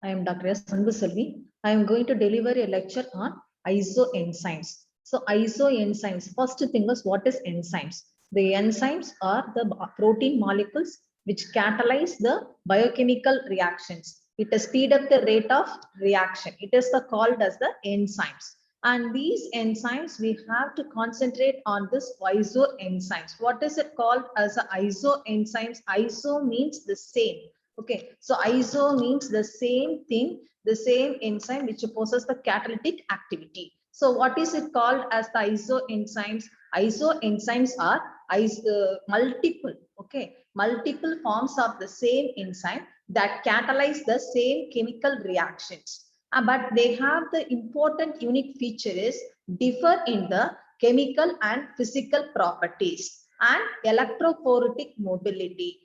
I am Dr. S. Anbuselvi. I am going to deliver a lecture on isoenzymes. So isoenzymes, first thing is what is enzymes? The enzymes are the protein molecules which catalyze the biochemical reactions. It speed up the rate of reaction. It is called as the enzymes. And these enzymes, we have to concentrate on this isoenzymes. What is it called as isoenzymes? Iso means the same. Okay, so iso means the same thing, the same enzyme which possesses the catalytic activity. So what is it called as the isoenzymes? Isoenzymes are multiple, okay, multiple forms of the same enzyme that catalyze the same chemical reactions. But they have the important unique feature is differ in the chemical and physical properties and electrophoretic mobility.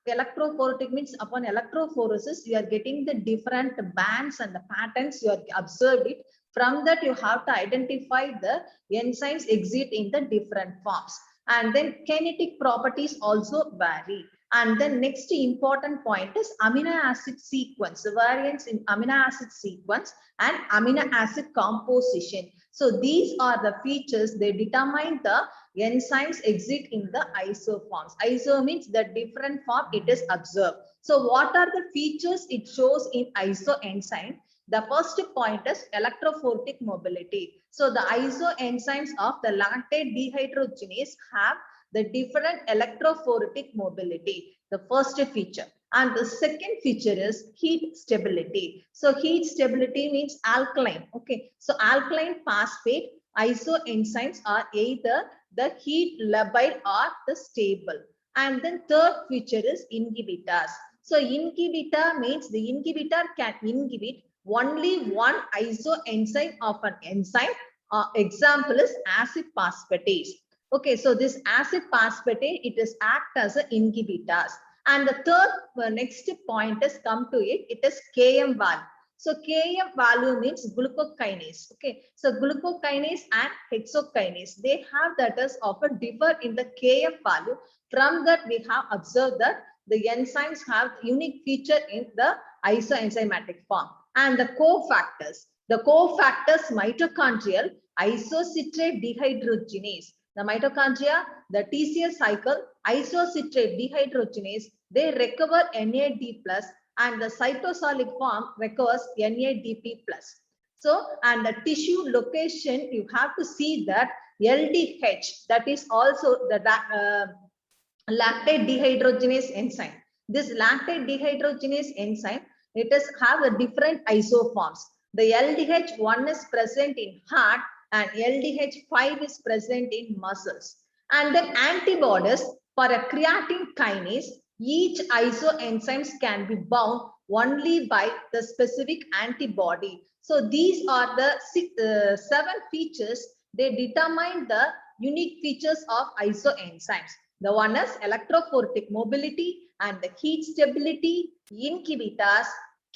Electrophoretic means upon electrophoresis, you are getting the different bands and the patterns you are observed it. From that, you have to identify the enzymes exist in the different forms. And then kinetic properties also vary. And then next important point is amino acid sequence, the variance in amino acid sequence and amino acid composition. So these are the features, they determine the enzymes exist in the isoforms. Iso means the different form it is observed. So what are the features it shows in isoenzyme? The first point is electrophoretic mobility. So the isoenzymes of the lactate dehydrogenase have the different electrophoretic mobility, the first feature. And the second feature is heat stability. So heat stability means alkaline. Okay, so alkaline phosphate isoenzymes are either the heat labile or the stable. And then third feature is inhibitors. So inhibitor means the inhibitor can inhibit only one isoenzyme of an enzyme. Example is acid phosphatase. Okay, so this acid phosphatase, it is act as an inhibitors. And the third next point is come to it, it is Km value. So Km value means glucokinase. Okay, so glucokinase and hexokinase, they have that is often differ in the Km value. From that, we have observed that the enzymes have unique feature in the isoenzymatic form. And the cofactors, mitochondrial isocitrate dehydrogenase. The mitochondria, the TCA cycle, isocitrate dehydrogenase, they recover NAD plus and the cytosolic form recovers NADP plus. So, and the tissue location, you have to see that LDH, that is also the lactate dehydrogenase enzyme. This lactate dehydrogenase enzyme, it is have a different isoforms. The LDH1 is present in heart and LDH5 is present in muscles. And then antibodies for a creatine kinase, each isoenzymes can be bound only by the specific antibody. So these are the 7 features. They determine the unique features of isoenzymes. The one is electrophoretic mobility and the heat stability, inhibitors,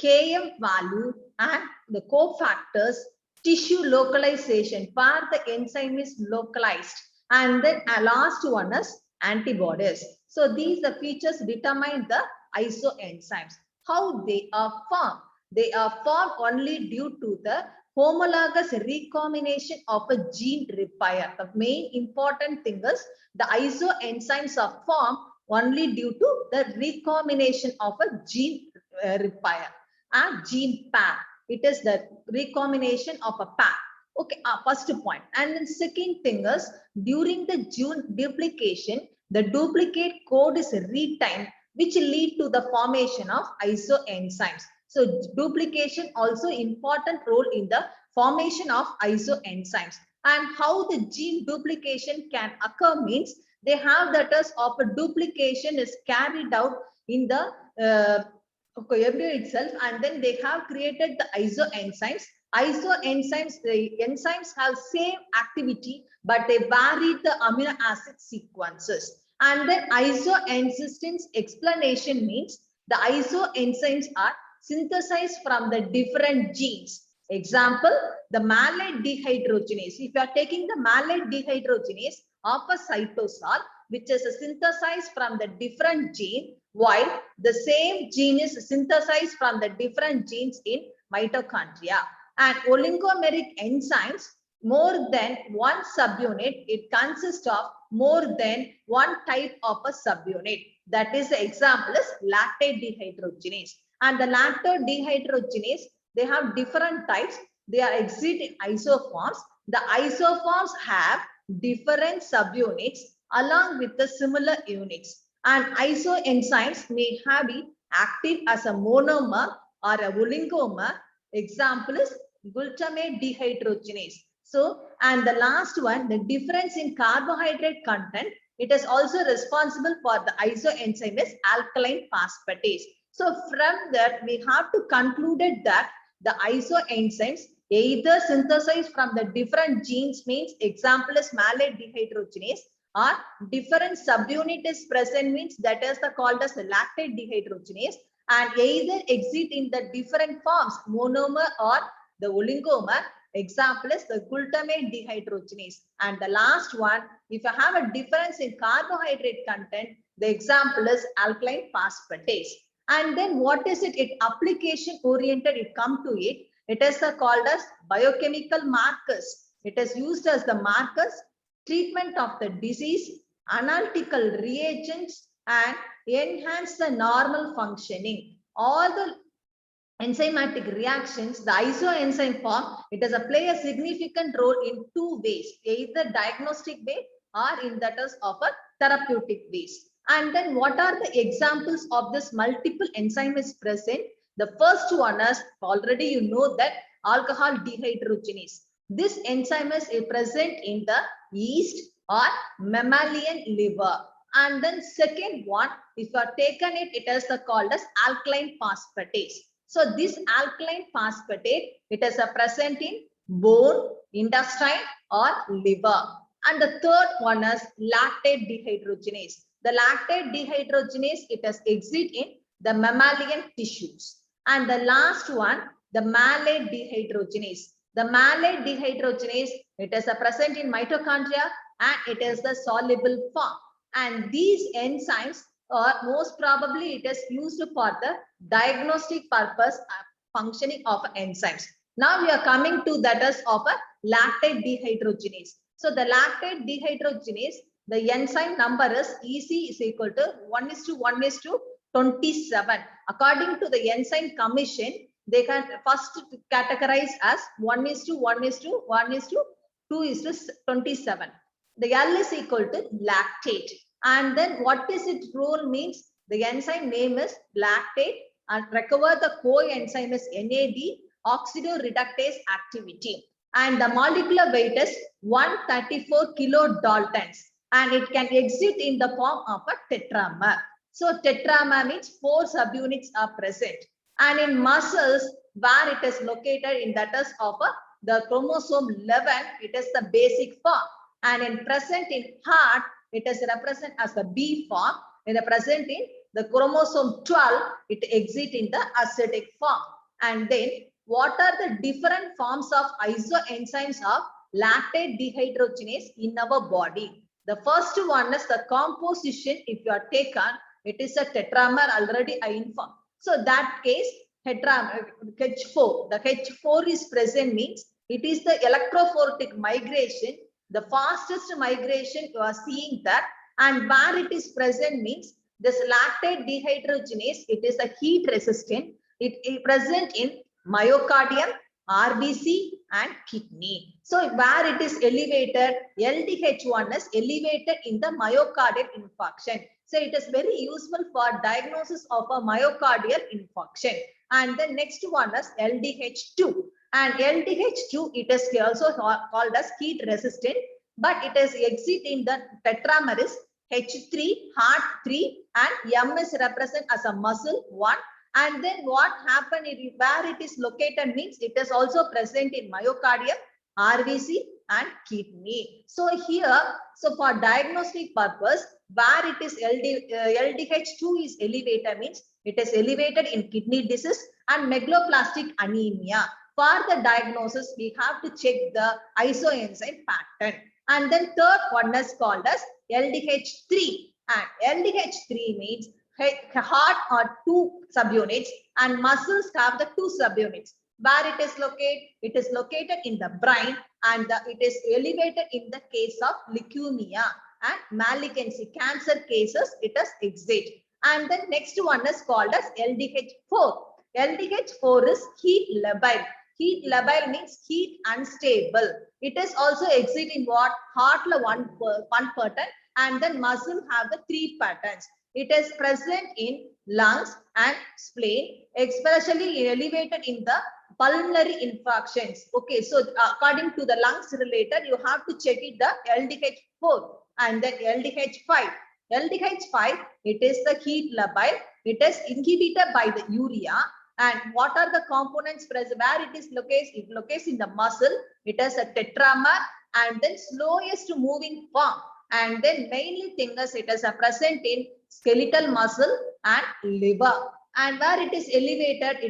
Km value, and the cofactors, tissue localization, where the enzyme is localized. And then a last one is antibodies. So these the features determine the isoenzymes. How they are formed? They are formed only due to the homologous recombination of a gene repair. The main important thing is the isoenzymes are formed only due to the recombination of a gene repair and gene pair. It is the recombination of a pair. Okay, first point. And then second thing is during the gene duplication, the duplicate code is retained, which lead to the formation of isoenzymes. So duplication also important role in the formation of isoenzymes. And how the gene duplication can occur means they have that as of a duplication is carried out in the embryo itself, and then they have created the isoenzymes. Isoenzymes, the enzymes have same activity, but they vary the amino acid sequences. And then isoensistence explanation means the isoenzymes are synthesized from the different genes. Example, the malate dehydrogenase. If you are taking the malate dehydrogenase of a cytosol, which is synthesized from the different gene, while the same gene is synthesized from the different genes in mitochondria. And oligomeric enzymes, more than one subunit, it consists of more than one type of a subunit. That is, the example is lactate dehydrogenase. And the lactate dehydrogenase, they have different types. They are exit isoforms. The isoforms have different subunits along with the similar units. And isoenzymes may have been active as a monomer or a oligomer. Example is glutamate dehydrogenase. So, and the last one, the difference in carbohydrate content, it is also responsible for the isoenzyme is alkaline phosphatase. So from that, we have to conclude that the isoenzymes either synthesized from the different genes, means example is malate dehydrogenase, or different subunit is present, means that is called as the lactate dehydrogenase, and either exit in the different forms, monomer or the oligomer. Example is the glutamate dehydrogenase. And the last one, if you have a difference in carbohydrate content, the example is alkaline phosphatase. And then what is it? It application oriented, it come to it. It is called as biochemical markers. It is used as the markers, treatment of the disease, analytical reagents, and enhance the normal functioning. All the enzymatic reactions, the isoenzyme form, it does play a significant role in two ways, either diagnostic way or in that is of a therapeutic ways. And then what are the examples of this multiple enzyme is present? The first one is already you know that alcohol dehydrogenase. This enzyme is present in the yeast or mammalian liver. And then second one, if you are taken it, it is called as alkaline phosphatase. So this alkaline phosphatase, it is present in bone, intestine or liver. And the third one is lactate dehydrogenase. The lactate dehydrogenase, it has exit in the mammalian tissues. And the last one, the malate dehydrogenase. The malate dehydrogenase, it is present in mitochondria and it is the soluble form. And these enzymes, most probably it is used for the diagnostic purpose functioning of enzymes. Now we are coming to that is of a lactate dehydrogenase. So the lactate dehydrogenase, the enzyme number is EC is equal to 1:1:27. According to the enzyme commission, they can first categorize as 1:1:1:2:27. The L is equal to lactate. And then what is its role means? The enzyme name is lactate and recover the coenzyme is NAD, oxidoreductase activity. And the molecular weight is 134 kilodaltons. And it can exit in the form of a tetramer. So tetramer means 4 subunits are present. And in muscles, where it is located in that is of the chromosome 11, it is the basic form. And in present in heart, it is represented as the B form. In the present in the chromosome 12, it exit in the acidic form. And then what are the different forms of isoenzymes of lactate dehydrogenase in our body? The first one is the composition. If you are taken, it is a tetramer, already I informed. So that case, tetramer H4. The H4 is present means it is the electrophoretic migration. The fastest migration you are seeing that, and where it is present means this lactate dehydrogenase, it is a heat resistant. It is present in myocardium, RBC and kidney. So where it is elevated, LDH1 is elevated in the myocardial infarction. So it is very useful for diagnosis of a myocardial infarction. And the next one is LDH2. And LDH2, it is also called as heat resistant, but it is exit in the tetramer is H3, heart 3, and M is represent as a muscle 1. And then what happened, where it is located means it is also present in myocardium, RBC and kidney. So here, so for diagnostic purpose, where it is LDH2 is elevated means it is elevated in kidney disease and megaloblastic anemia. For the diagnosis, we have to check the isoenzyme pattern. And then third one is called as LDH3. And LDH3 means heart are 2 subunits and muscles have the 2 subunits. Where it is located? It is located in the brain and it is elevated in the case of leukemia and malignancy, cancer cases, it is exit. And the next one is called as LDH4. LDH4 is heat labile. Heat labile means heat unstable. It is also exit in what? Heart one pattern and then muscle have the 3 patterns. It is present in lungs and spleen, especially elevated in the pulmonary infarctions. Okay, so according to the lungs related, you have to check it the LDH4 and then LDH5. LDH5, it is the heat labile. It is inhibited by the urea. And what are the components present? Where it is located? It locates in the muscle. It is a tetramer and then slowest moving form. And then mainly thing is it is present in skeletal muscle and liver. And where it is elevated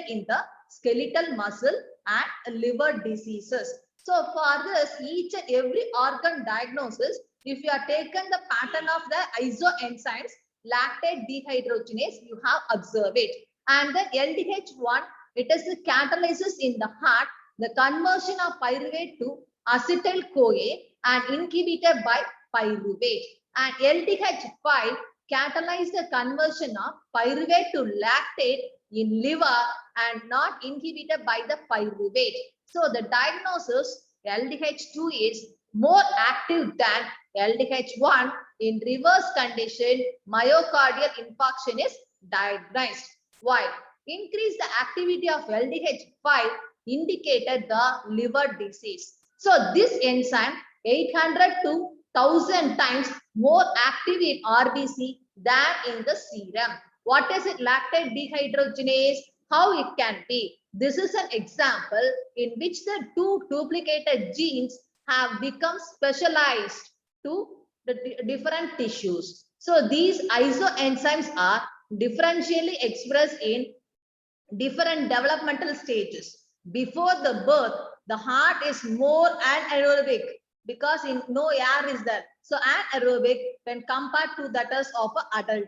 in the skeletal muscle and liver diseases. So for this, each and every organ diagnosis, if you are taken the pattern of the isoenzymes, lactate dehydrogenase, you have observed it. And the LDH1, it is the catalysis in the heart, the conversion of pyruvate to acetyl-CoA and inhibited by pyruvate. And LDH5 catalyze the conversion of pyruvate to lactate in liver and not inhibited by the pyruvate. So the diagnosis LDH2 is more active than LDH1. In reverse condition, myocardial infarction is diagnosed. Why? Increase the activity of LDH5 indicated the liver disease. So this enzyme 800 to 1000 times more active in RBC than in the serum. What is it? Lactate dehydrogenase. How it can be? This is an example in which the 2 duplicated genes have become specialized to the different tissues. So these isoenzymes are differentially expressed in different developmental stages. Before the birth, the heart is more anaerobic because in no air is there. So anaerobic when compared to that of an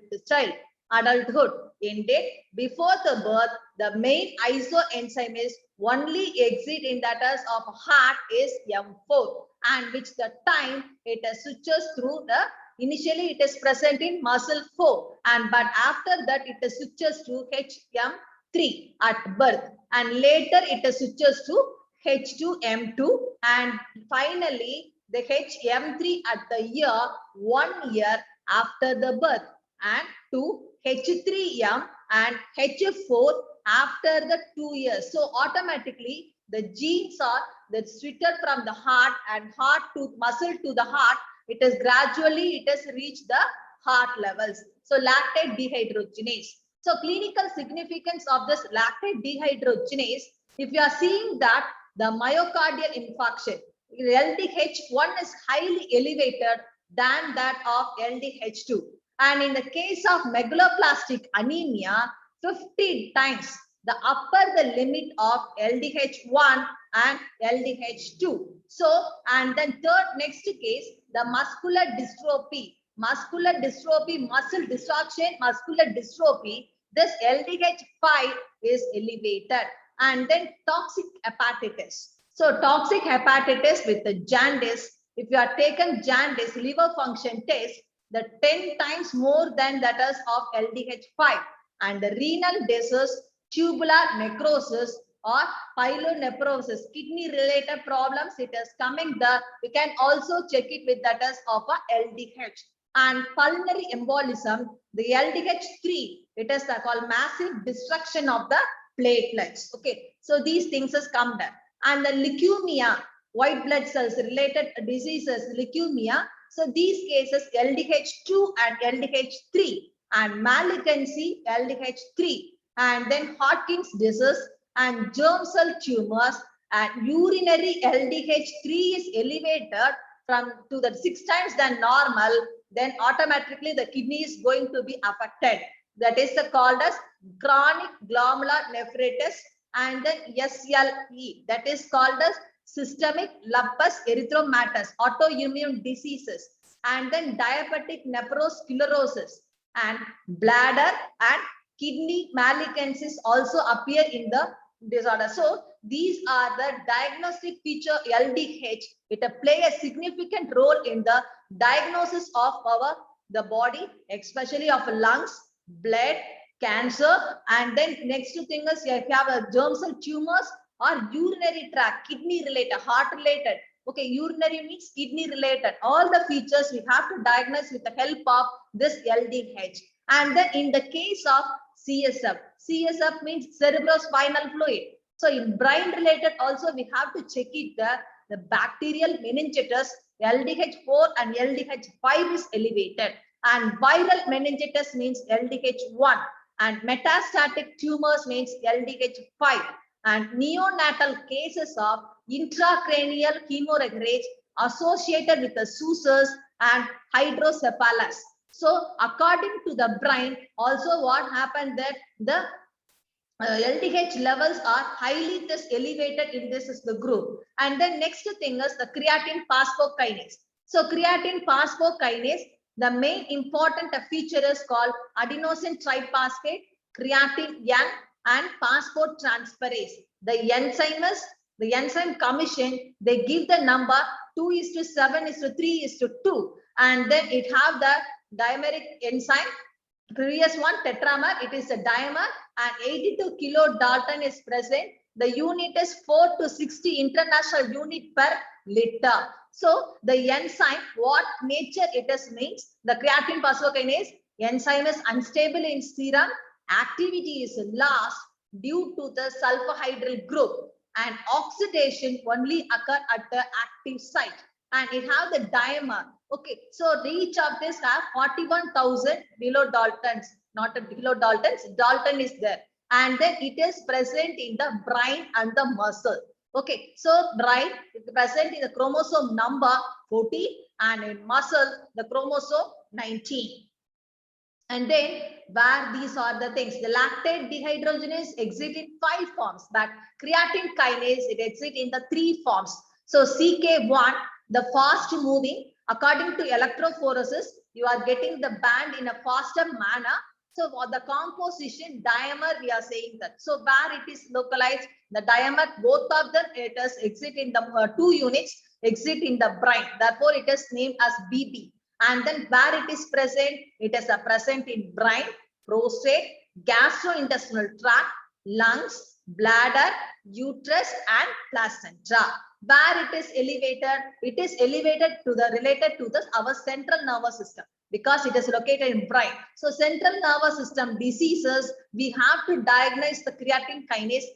adulthood. Indeed, before the birth, the main isoenzyme is only exit in that of heart is M4, and which the time it switches through the initially it is present in muscle 4 and but after that it switches to HM3 at birth and later it switches to H2M2 and finally the HM3 at the year 1 year after the birth and to H3M and H4 after the 2 years. So automatically the genes are that switched from the heart and heart to muscle to the heart. It is gradually it has reached the heart levels. So lactate dehydrogenase. So clinical significance of this lactate dehydrogenase, if you are seeing that the myocardial infarction, LDH1 is highly elevated than that of LDH2. And in the case of megaloblastic anemia, 50 times the upper the limit of LDH1 and LDH2. So, and then third next case, the muscular dystrophy, muscle distraction, muscular dystrophy, this LDH5 is elevated. And then toxic hepatitis. So toxic hepatitis with the jaundice, if you are taken jaundice liver function test, the 10 times more than that is of LDH5 and the renal disease, tubular necrosis or pyelonephrosis, kidney related problems, it is coming the, you can also check it with that is of a LDH. And pulmonary embolism, the LDH3, it is called massive destruction of the platelets. Okay, so these things has come there. And the leukemia, white blood cells related diseases, leukemia. So these cases LDH2 and LDH3 and malignancy LDH3 and then Hodgkin's disease and germ cell tumors and urinary LDH3 is elevated from to the 6 times than normal, then automatically the kidney is going to be affected. That is called as chronic glomerular nephritis and then SLE, that is called as systemic lupus erythematosus, autoimmune diseases, and then diabetic nephrosis, and bladder and kidney malignancies also appear in the disorder. So these are the diagnostic feature LDH. It play a significant role in the diagnosis of the body, especially of lungs, blood, cancer, and then next thing is if you have a germ cell tumors or urinary tract, kidney related, heart related. Okay, urinary means kidney related. All the features we have to diagnose with the help of this LDH. And then in the case of CSF, CSF means cerebrospinal fluid. So in brain related also we have to check it, the bacterial meningitis LDH4 and LDH5 is elevated, and viral meningitis means LDH1, and metastatic tumors means LDH5, and neonatal cases of intracranial hemorrhage associated with the SUSARs and hydrocephalus. So according to the brain, also what happened that the LDH levels are highly elevated in this is the group. And then next thing is the creatine phosphokinase. So creatine phosphokinase, the main important feature is called adenosine triphosphate, creatine N, and phosphotransferase. The enzyme commission, they give the number 2:7:3:2, and then it have the dimeric enzyme. Previous one tetramer, it is a dimer, and 82 kilodalton is present. The unit is 4 to 60 international unit per liter. So the enzyme, what nature it is means, the creatine phosphokinase enzyme is unstable in serum, activity is lost due to the sulfhydryl group, and oxidation only occur at the active site, and it have the dimer. Okay, so each of this have 41,000 kilodaltons, not a kilodaltons, dalton is there, and then it is present in the brain and the muscle. Okay, so brain is present in the chromosome number 14, and in muscle the chromosome 19. And then where these are the things, the lactate dehydrogenase exit in 5 forms, but creatine kinase it exit in the 3 forms. So CK1, the fast moving, according to electrophoresis, you are getting the band in a faster manner. So for the composition, dimer, we are saying that. So where it is localized, the dimer, both of them, it is exit in the 2 units, exit in the brain. Therefore, it is named as BB. And then where it is present, it is present in brain, prostate, gastrointestinal tract, lungs, bladder, uterus, and placenta. Where it is elevated to the related to the our central nervous system, because it is located in brain. So central nervous system diseases, we have to diagnose the creatine kinase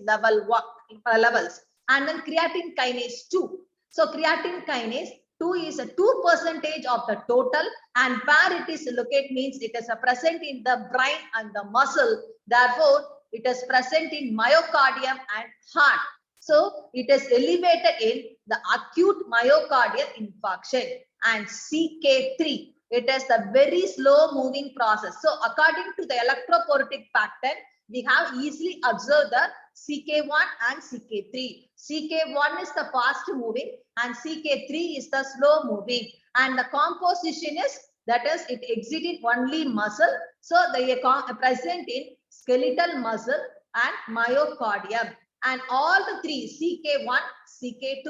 levels, and then creatine kinase 2. So creatine kinase 2 is a 2% of the total, and where it is located means it is present in the brain and the muscle. Therefore, it is present in myocardium and heart. So it is elevated in the acute myocardial infarction. And CK3, it is a very slow moving process. So according to the electrophoretic pattern, we have easily observed the CK1 and CK3. CK1 is the fast moving and CK3 is the slow moving. And the composition is, that is, it exited only muscle. So they are present in skeletal muscle and myocardium. And all the 3, CK1, CK2,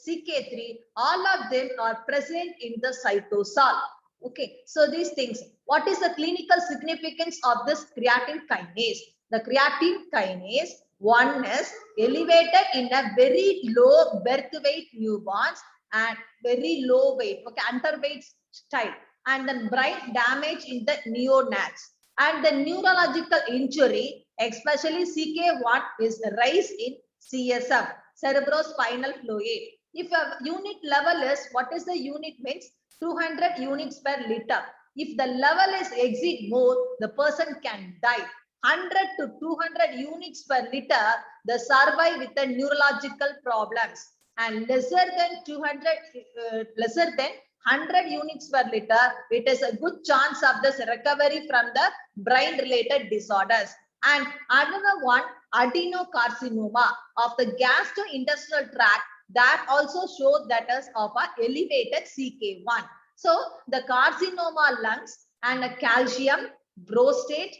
CK3, all of them are present in the cytosol. Okay, so these things, what is the clinical significance of this creatine kinase? The creatine kinase, one is elevated in a very low birth weight newborns and very low weight, okay, underweight child, and then brain damage in the neonates, and the neurological injury, especially CK1, is rise in CSF, cerebrospinal fluid. If a unit level is, what is the unit means? 200 units per liter. If the level is exceed more, the person can die. 100 to 200 units per liter, they survive with the neurological problems. And lesser than 100 units per liter, it is a good chance of this recovery from the brain related disorders. And another one, adenocarcinoma of the gastrointestinal tract, that also shows that is of a elevated CK1. So the carcinoma lungs and a calcium, prostate,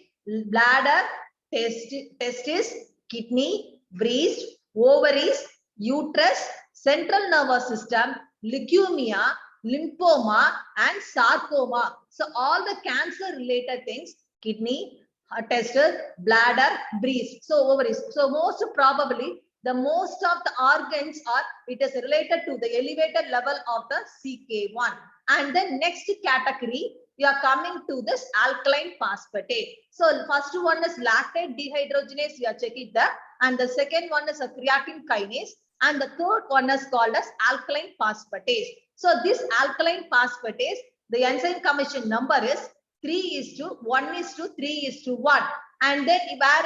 bladder, testis, kidney, breast, ovaries, uterus, central nervous system, leukemia, lymphoma, and sarcoma. So all the cancer related things, kidney, testis, bladder, breast, so ovaries. So most probably the most of the organs are, it is related to the elevated level of the CK1. And then next category, you are coming to this alkaline phosphatase. So first one is lactate dehydrogenase, you are checking that. And the second one is a creatine kinase. And the third one is called as alkaline phosphatase. So this alkaline phosphatase, the enzyme commission number is 3:1:3:1. And then where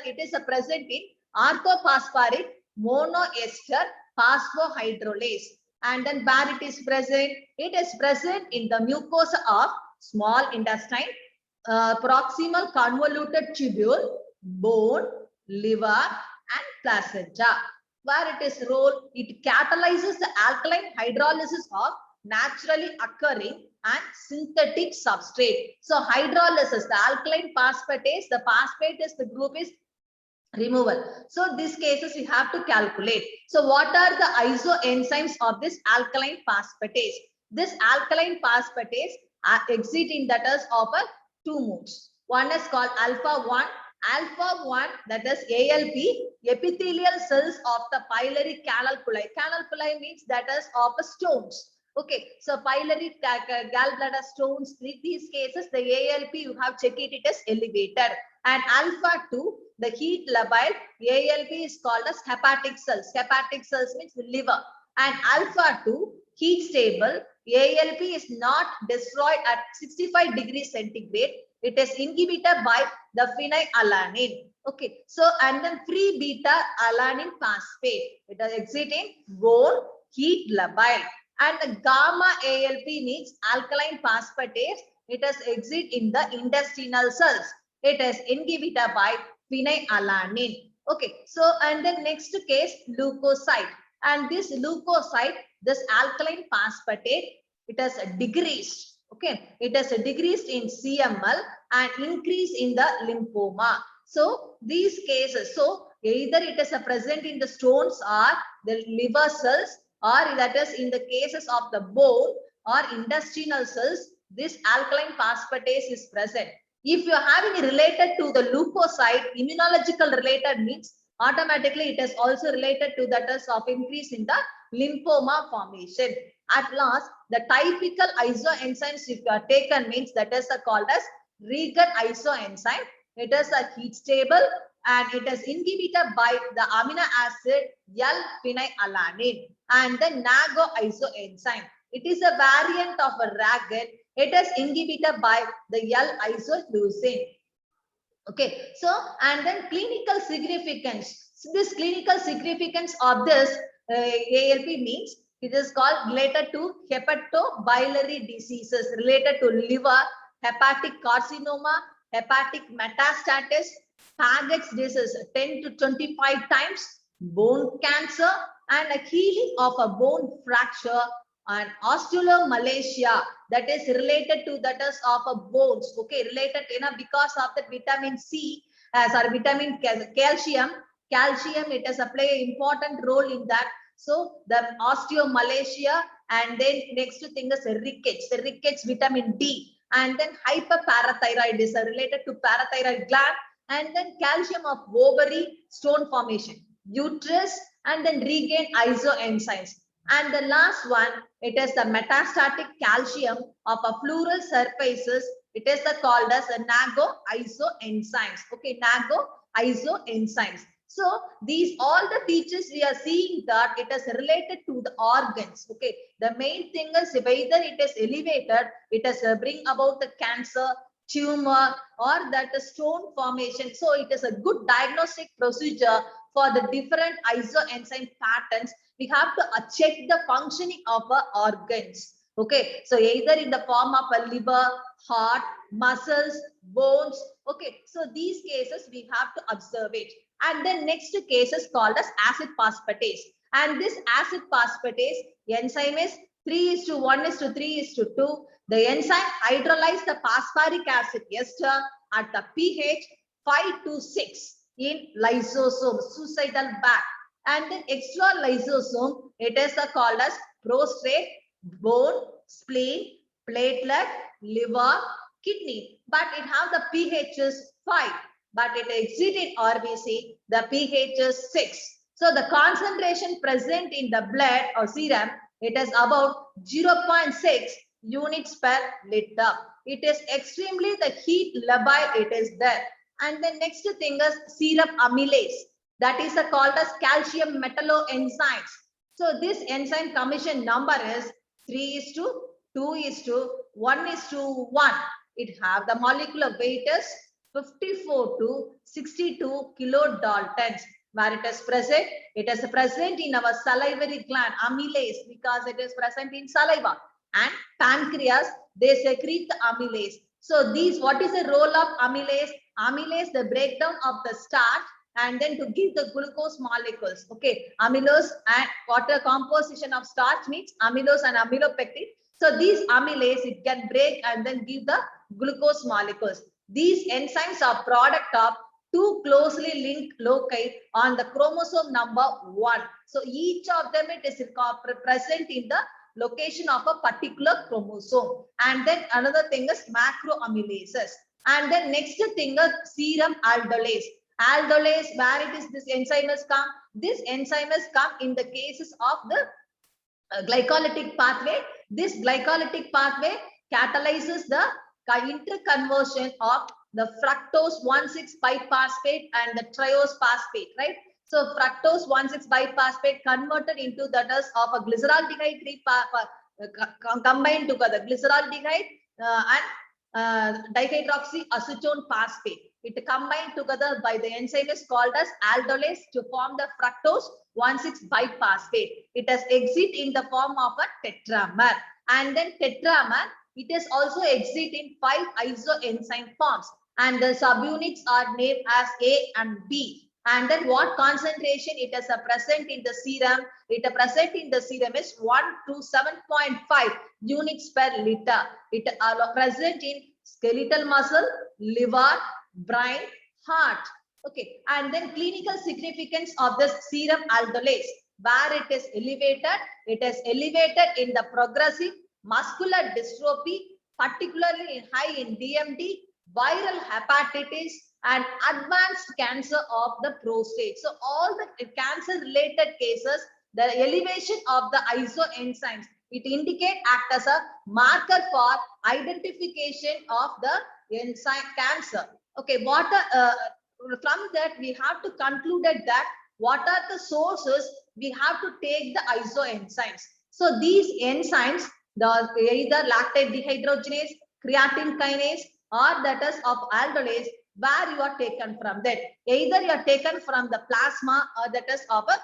it is present in orthophosphoric monoester phosphorhydrolase. And then where it is present in the mucosa of small intestine, proximal convoluted tubule, bone, liver, and placenta. Where it is role, it catalyzes the alkaline hydrolysis of naturally occurring and synthetic substrate. So hydrolysis, the alkaline phosphatase, the phosphate is the group is removal. So these cases we have to calculate. So what are the isoenzymes of this alkaline phosphatase? This alkaline phosphatase exit in that is of a two modes. One is called alpha 1. Alpha 1, that is ALP, epithelial cells of the pylori canaliculi. Canaliculi means that is of stones. Okay, so pylori gallbladder stones, these cases, the ALP, you have checked it is elevated. And alpha 2, the heat labile, ALP is called as hepatic cells. Hepatic cells means the liver. And alpha 2, heat stable, ALP is not destroyed at 65 degrees centigrade. It is inhibited by the phenylalanine. Okay, so and then free beta alanine phosphate. It is exiting bone, heat labile. And the gamma ALP means alkaline phosphatase. It is exit in the intestinal cells. It is inhibited by phenylalanine. Okay, so and then next case leukocyte. And this leukocyte, this alkaline phosphatase, it has decreased. Okay, it has decreased in CML and increase in the lymphoma. So these cases, so either it is present in the stones or the liver cells, or that is in the cases of the bone or intestinal cells, this alkaline phosphatase is present. If you are having related to the leukocyte, immunological related means automatically it is also related to that is of increase in the lymphoma formation. At last, the typical isoenzymes if you are taken means that is called as Regan isoenzyme. It is a heat stable and it is inhibited by the amino acid L-phenylalanine. And the NAGO isoenzyme. It is a variant of a Regan. It is inhibited by the L-isoleucine. Okay, so and then clinical significance. So this clinical significance of this ALP means it is called related to hepatobiliary diseases, related to liver, hepatic carcinoma, hepatic metastasis, Paget's disease 10 to 25 times, bone cancer, and a healing of a bone fracture, and osteomalacia that is related to that is of a bones. Okay, related because of the vitamin C, vitamin calcium. Calcium, it has a play important role in that. So the osteomalacia, and then next thing is rickets. The rickets, vitamin D, and then hyperparathyroid is related to parathyroid gland, and then calcium of ovary, stone formation, uterus, and then Regan isoenzymes. And the last one, it is the metastatic calcium of a pleural surfaces. It is called as the NAGO isoenzymes. Okay, NAGO isoenzymes. So these all the features we are seeing that it is related to the organs. Okay, the main thing is whether it is elevated, it is bring about the cancer, tumor, or that stone formation. So it is a good diagnostic procedure for the different isoenzyme patterns. We have to check the functioning of our organs. Okay, so either in the form of a liver, heart, muscles, bones. Okay, so these cases we have to observe it. And then next case is called as acid phosphatase. And this acid phosphatase enzyme is 3:1:3:2. The enzyme hydrolyzes the phosphoric acid ester at the pH 5 to 6 in lysosome, suicidal bag. And then extra lysosome, it is called as prostate, bone, spleen, platelet, liver, kidney. But it have the pH is 5. But it exit in RBC, the pH is 6. So the concentration present in the blood or serum, it is about 0.6 units per liter. It is extremely the heat labile it is there. And the next thing is serum amylase. That is called as calcium metalloenzymes. So this enzyme commission number is 3:2:1:1. It have the molecular weight is 54 to 62 kilodaltons. Where it is present? It is present in our salivary gland, amylase, because it is present in saliva. And pancreas, they secrete the amylase. So these, what is the role of amylase? Amylase, the breakdown of the starch and then to give the glucose molecules. Okay, amylose and water composition of starch means amylose and amylopectin. So these amylase, it can break and then give the glucose molecules. These enzymes are product of two closely linked loci on the chromosome number 1. So each of them it is present in the location of a particular chromosome. And then another thing is macroamylases. And then next thing is serum aldolase. Aldolase, where it is this enzyme has come? This enzyme has come in the cases of the glycolytic pathway. This glycolytic pathway catalyzes the interconversion of the fructose 1,6 biphosphate and the triose phosphate, right? So fructose 1,6 biphosphate converted into that is of a glyceraldehyde combined together, glyceraldehyde and dihydroxyacetone phosphate. It combined together by the enzyme is called as aldolase to form the fructose 1,6 biphosphate. It has exit in the form of a tetramer. And then tetramer, it is also exit in 5 isoenzyme forms. And the subunits are named as A and B. And then what concentration it is present in the serum? It is present in the serum is 1 to 7.5 units per liter. It is present in skeletal muscle, liver, brain, heart. Okay, and then clinical significance of this serum aldolase, where it is elevated in the progressive muscular dystrophy, particularly high in DMD, viral hepatitis, and advanced cancer of the prostate. So all the cancer related cases, the elevation of the isoenzymes, it indicate act as a marker for identification of the enzyme cancer. Okay, what from that we have to conclude that what are the sources we have to take the isoenzymes. So these enzymes, either lactate dehydrogenase, creatine kinase, or that is of aldolase, where you are taken from that. Either you are taken from the plasma or that is of a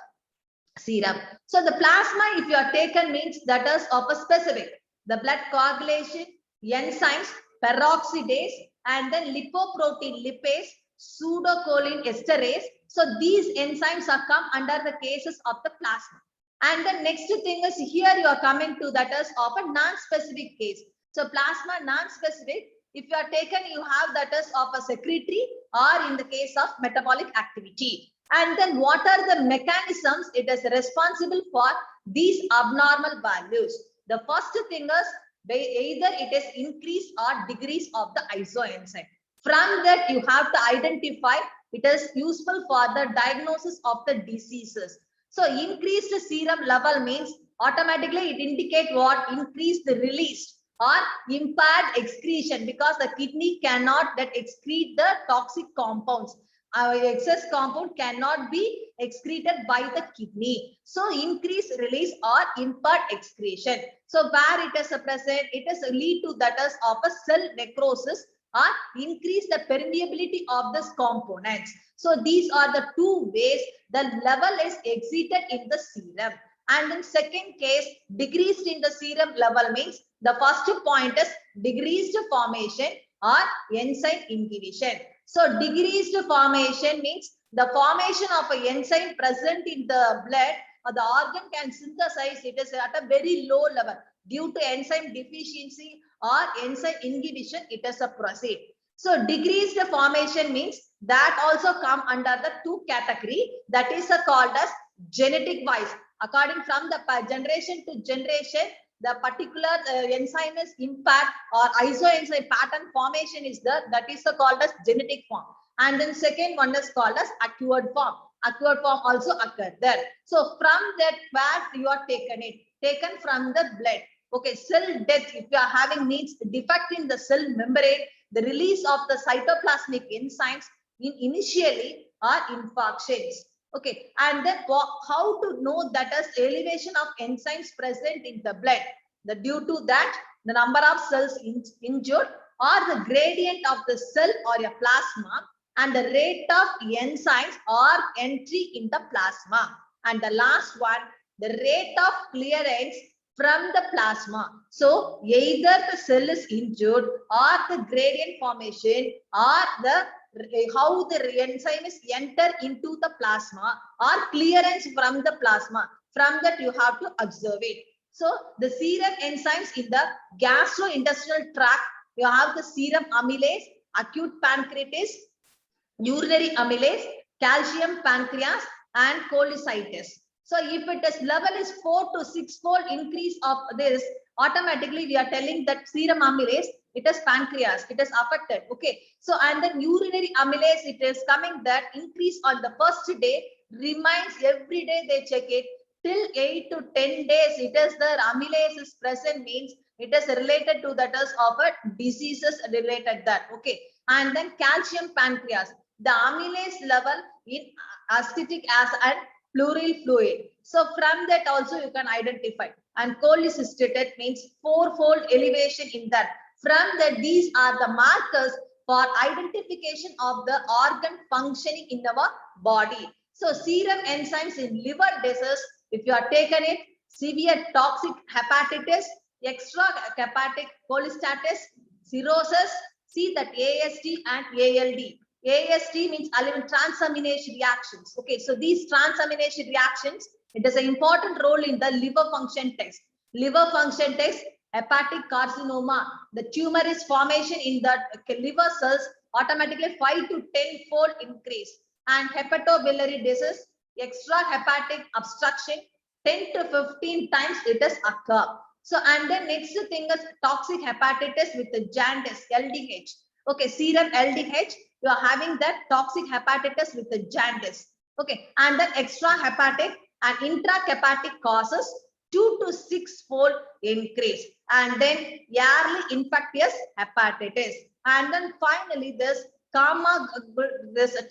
serum. So the plasma, if you are taken, means that is of a specific. The blood coagulation, enzymes, peroxidase, and then lipoprotein lipase, pseudocholine esterase. So these enzymes are come under the cases of the plasma. And the next thing is here you are coming to that is of a non-specific case. So plasma non-specific, if you are taken, you have that is of a secretory or in the case of metabolic activity. And then what are the mechanisms it is responsible for these abnormal values? The first thing is either it is increase or decrease of the isoenzyme. From that you have to identify, it is useful for the diagnosis of the diseases. So increased serum level means automatically it indicate what? Increase the release or impaired excretion, because the kidney cannot that excrete the toxic compounds. Excess compound cannot be excreted by the kidney. So increased release or impaired excretion. So where it is present, it is lead to that is of a cell necrosis or increase the permeability of this components. So these are the two ways the level is exceeded in the serum. And in second case, decreased in the serum level means the first point is decreased formation or enzyme inhibition. So decreased formation means the formation of an enzyme present in the blood or the organ can synthesize it is at a very low level due to enzyme deficiency or enzyme inhibition, it is a proceed. So decreased formation means that also come under the two category, that is called as genetic wise. According from the generation to generation, the particular enzyme is impact or isoenzyme pattern formation is there, that is called as genetic form. And then second one is called as acquired form. Acquired form also occur there. So from that where you are taken from the blood. Okay, cell death, if you are having needs defect in the cell membrane, the release of the cytoplasmic enzymes initially are infarctions. Okay, and then how to know that is elevation of enzymes present in the blood? Due to that, the number of cells injured or the gradient of the cell or a plasma and the rate of enzymes or entry in the plasma. And the last one, the rate of clearance from the plasma. So either the cell is injured or the gradient formation or the how the enzyme is enter into the plasma or clearance from the plasma. From that you have to observe it. So the serum enzymes in the gastrointestinal tract, you have the serum amylase, acute pancreatitis, urinary amylase, calcium pancreas, and cholecystitis. So if it is level is 4 to 6 fold increase of this, automatically we are telling that serum amylase, it is pancreas, it is affected. Okay. So and then urinary amylase, it is coming that increase on the first day, remains every day they check it till 8 to 10 days. It is the amylase is present means it is related to that is of a diseases related that. Okay. And then calcium pancreas, the amylase level in acetic acid and pleural fluid. So from that also you can identify. And cholecystitis means 4-fold elevation in that. From that, these are the markers for identification of the organ functioning in our body. So serum enzymes in liver disease, if you are taken it, severe toxic hepatitis, extra hepatic cholestasis, cirrhosis, see that AST and ALD. AST means transaminase reactions. Okay, so these transaminase reactions, it has an important role in the liver function test. Liver function test, hepatic carcinoma, the tumor is formation in the liver cells, automatically 5 to 10-fold increase. And hepatobiliary disease, extra hepatic obstruction, 10 to 15 times it has occur. So and then next thing is toxic hepatitis with the jaundice, LDH. Okay, serum LDH, you are having that toxic hepatitis with the jaundice. Okay, and then extra hepatic and intrahepatic causes 2 to 6-fold increase. And then yearly infectious hepatitis. And then finally this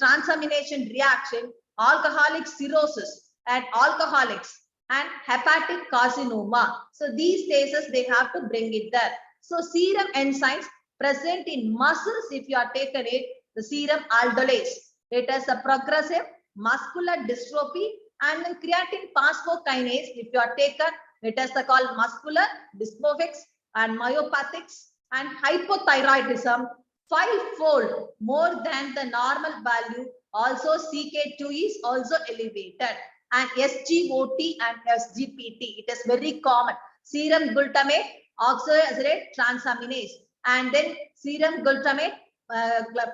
transamination reaction, alcoholic cirrhosis and alcoholics and hepatic carcinoma. So these cases they have to bring it there. So serum enzymes present in muscles, if you are taken it, the serum aldolase, it has a progressive muscular dystrophy, and then creatine phosphokinase, if you are taken, it has the called muscular dystrophics and myopathics and hypothyroidism, 5-fold more than the normal value. Also CK2 is also elevated, and SGOT and SGPT, it is very common. Serum glutamate oxoacetylate transaminase, and then serum glutamate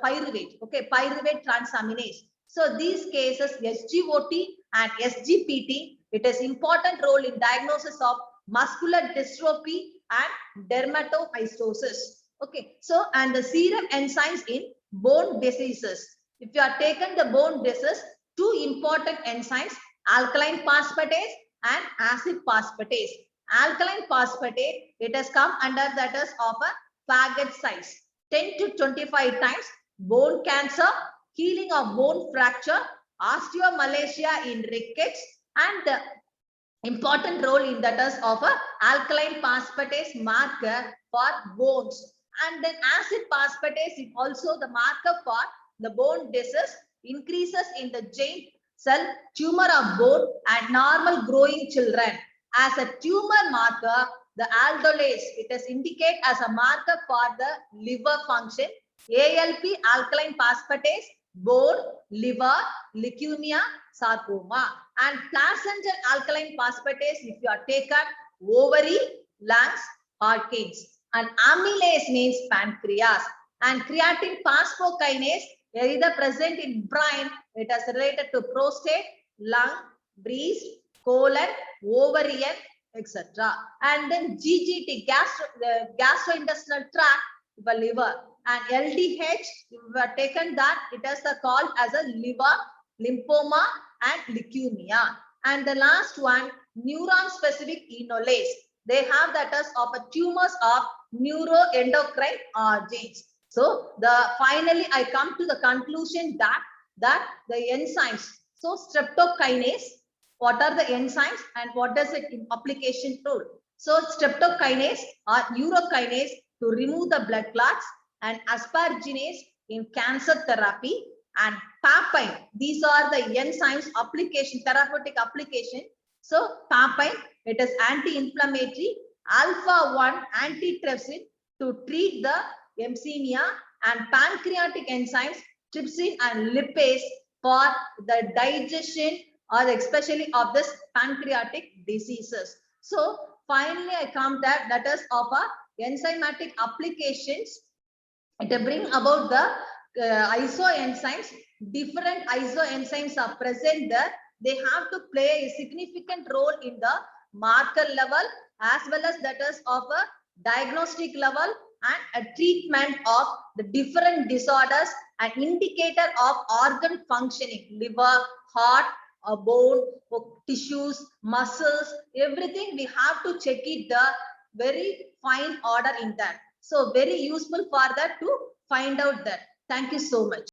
pyruvate. Okay, pyruvate transaminase. So these cases SGOT and SGPT, it has important role in diagnosis of muscular dystrophy and dermatomyositis. Okay, so and the serum enzymes in bone diseases. If you are taken the bone disease, two important enzymes, alkaline phosphatase and acid phosphatase. Alkaline phosphatase, it has come under that is of a faggot size, 10 to 25 times, bone cancer, healing of bone fracture, osteomalacia in rickets, and the important role in that is of a alkaline phosphatase marker for bones. And then acid phosphatase is also the marker for the bone disease, increases in the giant cell tumor of bone and normal growing children. As a tumor marker, the aldolase, it is indicated as a marker for the liver function. ALP, alkaline phosphatase, bone, liver, leukemia, sarcoma. And placental alkaline phosphatase, if you are taken, ovary, lungs, heart kidneys. and amylase means pancreas, and creatine phosphokinase either present in brine, it is related to prostate, lung, breast, colon, ovarian, etc. And then GGT, gastrointestinal tract, the liver, and LDH, we have taken that, it is called as a liver, lymphoma, and leukemia. And the last one, neuron specific enolase. They have that as of a tumors of neuroendocrine origins. So finally I come to the conclusion that the enzymes. So streptokinase, what are the enzymes and what does it in application role? So streptokinase or urokinase to remove the blood clots, and asparaginase in cancer therapy, and papain. These are the enzymes application, therapeutic application. So papain, it is anti-inflammatory, alpha-1 antitrypsin to treat the emphysema, and pancreatic enzymes, trypsin and lipase for the digestion or especially of this pancreatic diseases. So finally I come that is of a enzymatic applications. It bring about the isoenzymes. Different isoenzymes are present there. They have to play a significant role in the marker level as well as that is of a diagnostic level and a treatment of the different disorders, an indicator of organ functioning, liver, heart, bone, tissues, muscles, everything we have to check it the very fine order in that. So very useful for that to find out that. Thank you so much.